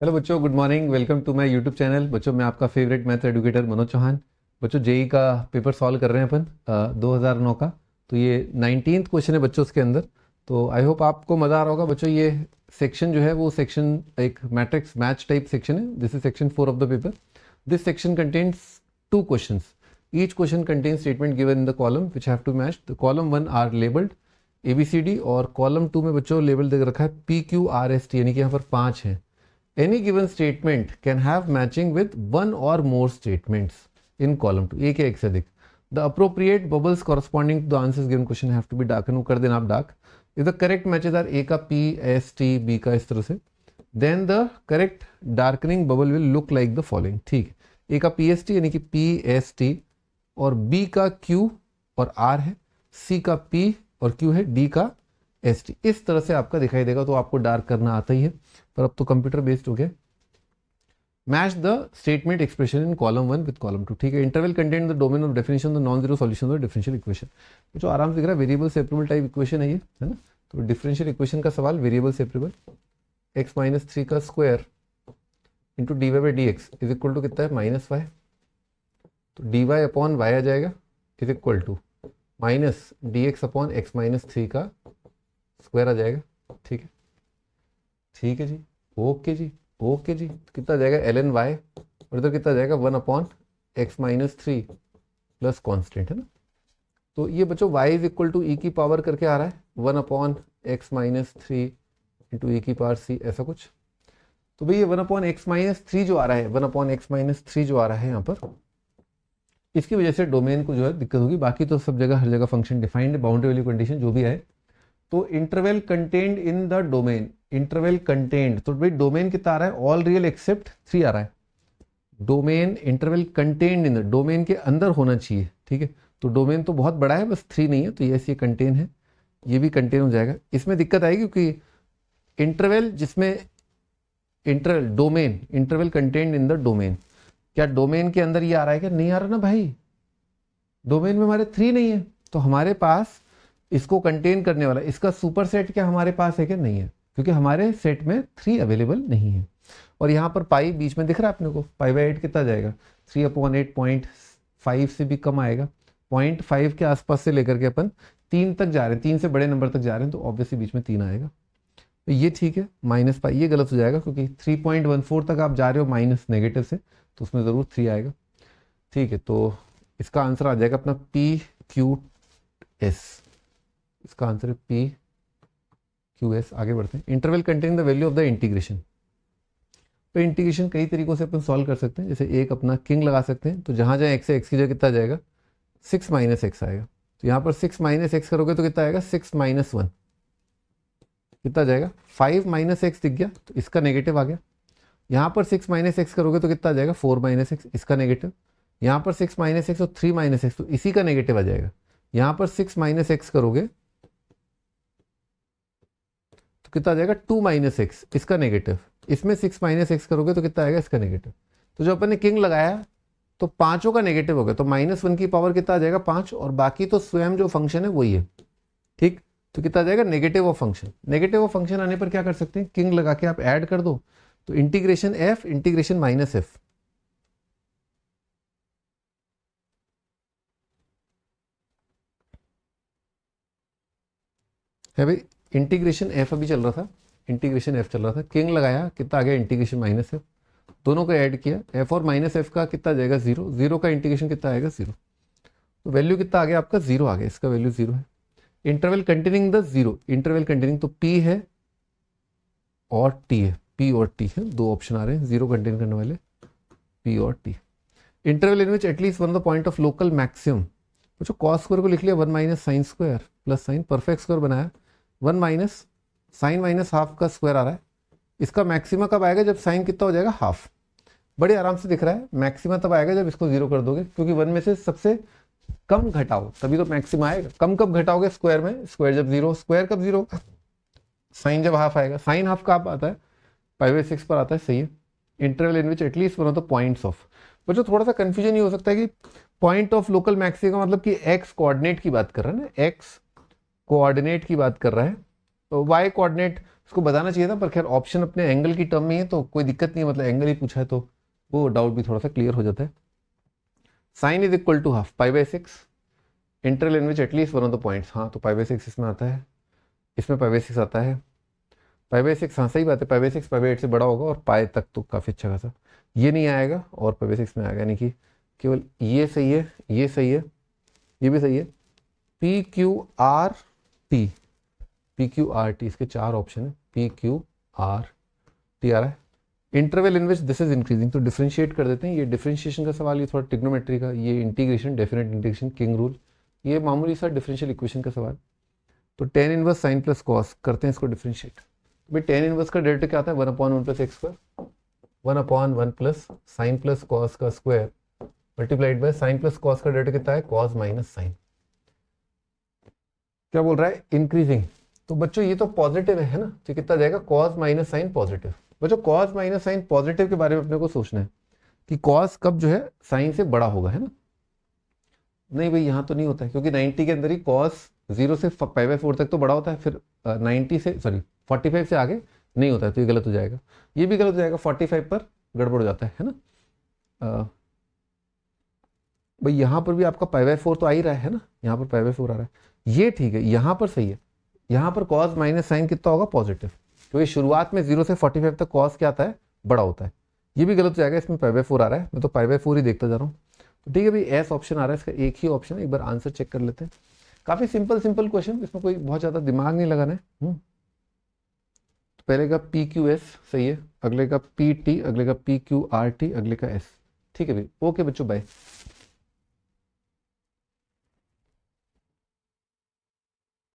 Hello बच्चों, good morning. Welcome to my YouTube channel. बच्चों, मैं आपका favourite math educator Manoj Chauhan. बच्चों, जेई का पेपर सॉल्व कर रहे हैं अपन 2009 का। तो ये 19th क्वेश्चन है बच्चों उसके अंदर। तो आई होप आपको मज़ा आ रहा होगा बच्चों। ये सेक्शन जो है वो सेक्शन एक मैट्रिक्स मैच टाइप सेक्शन है। This is section 4 of the paper. This section contains two question. Each question contains statement given in the column which have to match. The column 1 are labelled ABCD और column 2 में बच्चों label दे रखा है PQRST, यानी कि यहाँ पर 5 हैं। Any given statement can have matching with one or more statements in column 2, एक या एक से अधिक. The appropriate bubbles corresponding to the answers given question have to be darkened, कर देना आप dark. If the correct matches are A का P, S, T, B का इस तरह से, then the correct darkening bubble will look like the following. ठीक, A का PST यानी कि PST और B का Q और R है, C का P और Q है, D का ST। इस तरह से आपका दिखाई देगा। तो आपको डार्क करना आता ही है, पर अब तो कंप्यूटर बेस्ड हो गया। Match the statement expression in column 1 with column 2। ठीक है। Interval content the domain of definition the non zero solution of differential equation. जो आराम से दिख रहा है, वेरिएबल सेपरेबल टाइप इक्वेशन है ये, है ना। तो डिफरेंशियल इक्वेशन का सवाल, वेरिएबल सेपरेबल। x-3 का square into D Y by D X is equal to कितना है, -y। तो डी वाई अपॉन वाई आ जाएगा is equal to minus D X upon x-3 का स्क्वायर आ जाएगा। ठीक है, ठीक है जी, ओके जी, ओके जी। तो कितना आ जाएगा ln y, और इधर कितना आ जाएगा 1/x-3 प्लस कॉन्स्टेंट, है ना। तो ये बच्चों y इज इक्वल टू ई की पावर करके आ रहा है 1/x-3 इंटू ई की पावर c, ऐसा कुछ। तो भाई ये 1/x-3 जो आ रहा है, 1/x-3 जो आ रहा है यहाँ पर, इसकी वजह से डोमेन को जो है दिक्कत होगी। बाकी तो सब जगह हर जगह फंक्शन डिफाइंड है, बाउंड्री वैल्यू कंडीशन जो भी है। तो interval contained in the domain, interval contained, तो भाई डोमेन कितना आ रहा है, ऑल रियल एक्सेप्ट 3 आ रहा है। Domain interval contained in the, domain के अंदर होना चाहिए। ठीक है, तो डोमेन तो बहुत बड़ा है, बस 3 नहीं है। तो यस, ये कंटेन है, ये भी कंटेन हो जाएगा। इसमें दिक्कत आएगी क्योंकि इंटरवल जिसमें interval domain, interval contained in the domain, क्या डोमेन के अंदर ये आ रहा है, क्या नहीं आ रहा ना भाई। डोमेन में हमारे 3 नहीं है, तो हमारे पास इसको कंटेन करने वाला इसका सुपर सेट क्या हमारे पास है, क्या नहीं है, क्योंकि हमारे सेट में 3 अवेलेबल नहीं है। और यहाँ पर पाई बीच में दिख रहा है अपने को, π/8 कितना जाएगा, 3/8 0.5 से भी कम आएगा। 0.5 के आसपास से लेकर के अपन 3 तक जा रहे हैं, 3 से बड़े नंबर तक जा रहे हैं, तो ऑब्वियसली बीच में 3 आएगा। तो ये ठीक है। -π ये गलत हो जाएगा, क्योंकि 3.14 तक आप जा रहे हो माइनस नेगेटिव से, तो उसमें ज़रूर 3 आएगा। ठीक है, तो इसका आंसर आ जाएगा अपना PQS। इसका आंसर है PQS। आगे बढ़ते हैं। Interval containing the value of the integration. तो इंटीग्रेशन कई तरीकों से अपन सॉल्व कर सकते हैं। जैसे एक अपना किंग लगा सकते हैं, तो जहाँ जहाँ x है, x की जगह कितना जाएगा, 6 - x आएगा। तो यहाँ पर 6 - x करोगे तो कितना आएगा, 6 - 1 कितना जाएगा, 5 - x दिख गया, तो इसका नेगेटिव आ गया। यहाँ पर 6 - x करोगे तो कितना आ जाएगा, 4 - x, इसका नेगेटिव। यहाँ पर 6 - x और 3 - x, तो इसी का नेगेटिव आ जाएगा। यहाँ पर 6 - x करोगे तो कितना आ जाएगा, 2 - x, इसका नेगेटिव। इसमें 6 - x करोगे तो कितना आएगा, इसका नेगेटिव। तो जो अपन ने किंग लगाया तो पांचों का नेगेटिव हो गया, तो -1 की पावर कितना आ जाएगा, 5, और बाकी तो स्वयं जो फंक्शन है वही है। ठीक, तो कितना आ जाएगा, negative of function. Negative of function आने पर क्या कर सकते हैं, किंग लगा के आप ऐड कर दो, तो इंटीग्रेशन f इंटीग्रेशन -f, है भाई। इंटीग्रेशन f अभी चल रहा था, इंटीग्रेशन f चल रहा था, किंग लगाया, कितना आ गया, इंटीग्रेशन -f। दोनों को ऐड किया, f और -f का कितना जाएगा, 0, 0 का इंटीग्रेशन कितना आएगा, 0। तो वैल्यू कितना आ गया आपका, 0 आ गया, इसका वैल्यू 0 है। Interval containing the 0, interval containing, तो p है और t है, p और t है, दो ऑप्शन आ रहे हैं 0 कंटेन करने वाले, p और t। Interval in which at least one the point of local maximum. जो कॉस स्क्वायर को लिख लिया 1 - sine square plus sign, perfect square बनाया, 1 - साइन -हाफ का स्क्वायर आ रहा है। इसका मैक्सिमा कब आएगा, जब साइन कितना हो जाएगा, हाफ। बड़े आराम से दिख रहा है। मैक्सिमा तब आएगा जब इसको 0 कर दोगे, क्योंकि 1 में से सबसे कम घटाओ तभी तो मैक्सिमा आएगा। कम कब घटाओगे स्क्वायर में, स्क्वायर जब 0, स्क्वायर कब 0, साइन जब हाफ आएगा। साइन हाफ कब आता है, π/6 पर आता है, सही है। Interval in which at least one of the points of, बच्चों थोड़ा सा कंफ्यूजन ये हो सकता है कि पॉइंट ऑफ लोकल मैक्सिमा मतलब कि एक्स कोऑर्डिनेट की बात कर रहा है ना, एक्स कोऑर्डिनेट की बात कर रहा है, तो वाई कोऑर्डिनेट इसको बताना चाहिए था, पर खैर ऑप्शन अपने एंगल की टर्म में है तो कोई दिक्कत नहीं है, मतलब एंगल ही पूछा है तो वो डाउट भी थोड़ा सा क्लियर हो जाता है। Sine is equal to half pi by 6, interval in which at least one of the points, हाँ तो पाई बाई 6 इसमें आता है, इसमें पाई बाई 6 आता है, पाई बाई 6, हाँ सही बात है, पाई बाई 6 पाई बाई 8 से बड़ा होगा और पाई तक तो काफ़ी अच्छा खासा, ये नहीं आएगा और पाई बाई 6 में आएगा, यानी कि केवल ये सही है, ये सही है, ये भी सही है, P Q R T, P Q R T, इसके 4 ऑप्शन है, पी क्यू आर टी आ रहा है। Interval in which this is increasing, तो डिफ्रेंशिएट कर देते हैं, ये डिफ्रेंशिएशन का सवाल, ये थोड़ा ट्रिग्नोमेट्री का, ये integration, definite integration, king rule, ये मामूली सा डिफरेंशियल इक्वेशन का सवाल। तो tan inverse sine plus cos करते हैं इसको डिफ्रेंशिएट, भाई टेन इनवर्स का डेरिवेटिव क्या आता है, 1/1 plus X square, 1/1 plus sine plus cos का square multiplied by sine plus cos का डेरिवेटिव कितना है, कॉस माइनस साइन, क्या बोल रहा है, इंक्रीजिंग। तो बच्चों ये तो पॉजिटिव है ना, तो कितना जाएगा, कॉस माइनस साइन पॉजिटिव। बच्चों कॉस माइनस साइन पॉजिटिव के बारे में अपने को सोचना है कि कॉस कब जो है साइन से बड़ा होगा, है ना। नहीं भाई यहाँ तो नहीं होता है, क्योंकि 90 के अंदर ही कॉस 0 से पाई बाई 4 तक तो बड़ा होता है, फिर 90 से सॉरी 45 से आगे नहीं होता है, तो ये गलत हो जाएगा, ये भी गलत हो जाएगा, 45 पर गड़बड़ हो जाता है ना। भाई यहाँ पर भी आपका पाई बाई 4 तो आ ही रहा है ना, यहाँ पर पाई बाई 4 आ रहा है, ये ठीक है, यहाँ पर सही है, यहाँ पर कॉस माइनस साइन कितना होगा, पॉजिटिव, क्योंकि शुरुआत में 0 से 45 तक कॉस क्या आता है, बड़ा होता है, ये भी गलत हो जाएगा, इसमें पाई बाई 4 आ रहा है, मैं तो पाई बाई 4 ही देखता जा रहा हूँ। तो ठीक है भाई, एस ऑप्शन आ रहा है, इसका एक ही ऑप्शन है, एक बार आंसर चेक कर लेते हैं। काफ़ी सिंपल सिंपल क्वेश्चन, इसमें कोई बहुत ज़्यादा दिमाग नहीं लगाना है। तो पहले का पी क्यू एस सही है, अगले का पी टी, अगले का पी क्यू आर टी, अगले का एस, ठीक है भाई, ओके बच्चों, बाय।